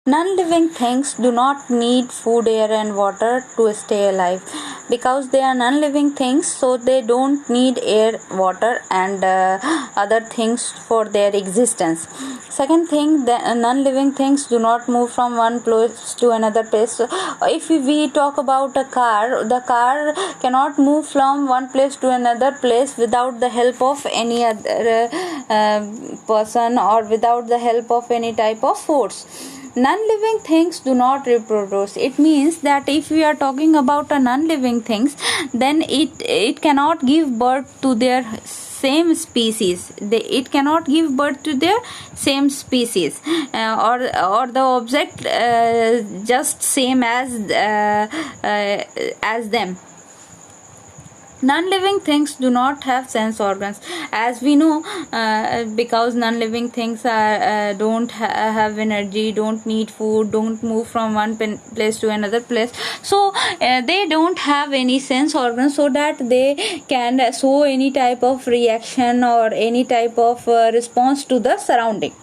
Non-living things do not need food, air and water to stay alive. Because they are non-living things, so they don't need air, water and other things for their existence. Second thing, the non-living things do not move from one place to another place. So if we talk about a car, the car cannot move from one place to another place without the help of any other person or without the help of any type of force. Non-living things do not reproduce. It means that if we are talking about a non-living things, then it cannot give birth to their same species. It cannot give birth to their same species or the object just same as them. Non-living things do not have sense organs, as we know, because non-living things don't have energy, don't need food, don't move from one place to another place, so they don't have any sense organs so that they can show any type of reaction or any type of response to the surrounding.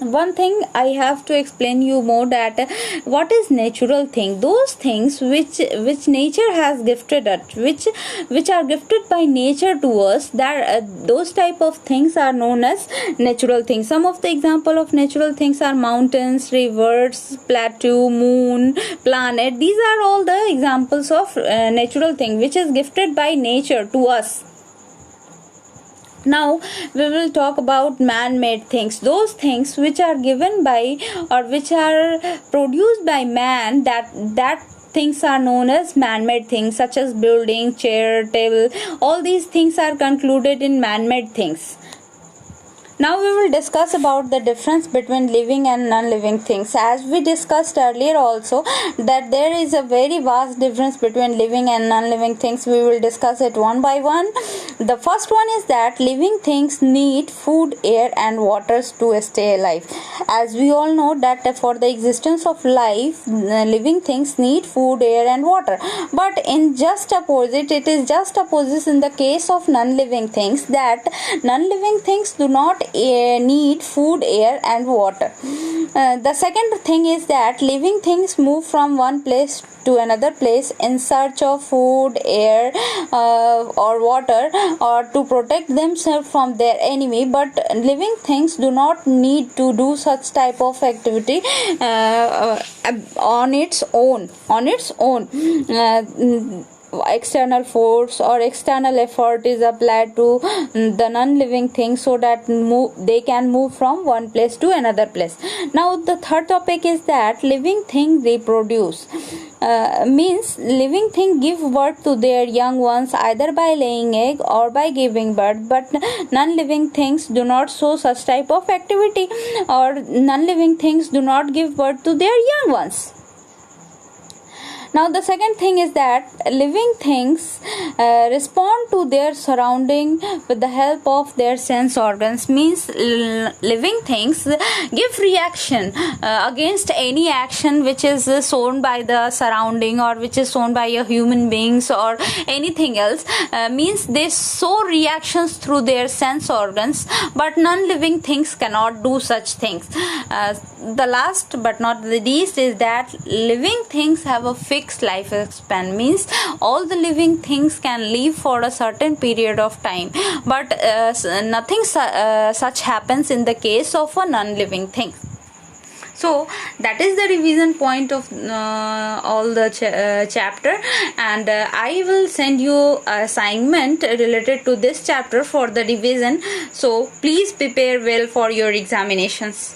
One thing I have to explain you more, that what is natural thing. Those things which nature has gifted us, which are gifted by nature to us, that those type of things are known as natural things. Some of the example of natural things are mountains, rivers, plateau, moon, planet. These are all the examples of natural thing which is gifted by nature to us. Now we will talk about man-made things, those things which are given by or which are produced by man, that things are known as man-made things, such as building, chair, table. All these things are concluded in man-made things. Now we will discuss about the difference between living and non-living things. As we discussed earlier also, that there is a very vast difference between living and non-living things. We will discuss it one by one. The first one is that living things need food, air and water to stay alive. As we all know that for the existence of life, living things need food, air and water. But in just opposite, it is just opposite in the case of non-living things, that non-living things do not need food, air and water. The second thing is that living things move from one place to another place in search of food, air or water, or to protect themselves from their enemy. But living things do not need to do such type of activity on its own. External force or external effort is applied to the non-living things so that they can move from one place to another place. Now the third topic is that living things reproduce. Means living things give birth to their young ones either by laying egg or by giving birth, but non-living things do not show such type of activity, or non-living things do not give birth to their young ones. Now the second thing is that living things respond to their surrounding with the help of their sense organs. Means living things give reaction against any action which is shown by the surrounding or which is shown by a human beings or anything else. Means they show reactions through their sense organs, but non-living things cannot do such things. The last but not the least is that living things have a fixed life span. Means all the living things can live for a certain period of time, but nothing such happens in the case of a non-living thing. So that is the revision point of all the chapter, and I will send you assignment related to this chapter for the revision. So please prepare well for your examinations.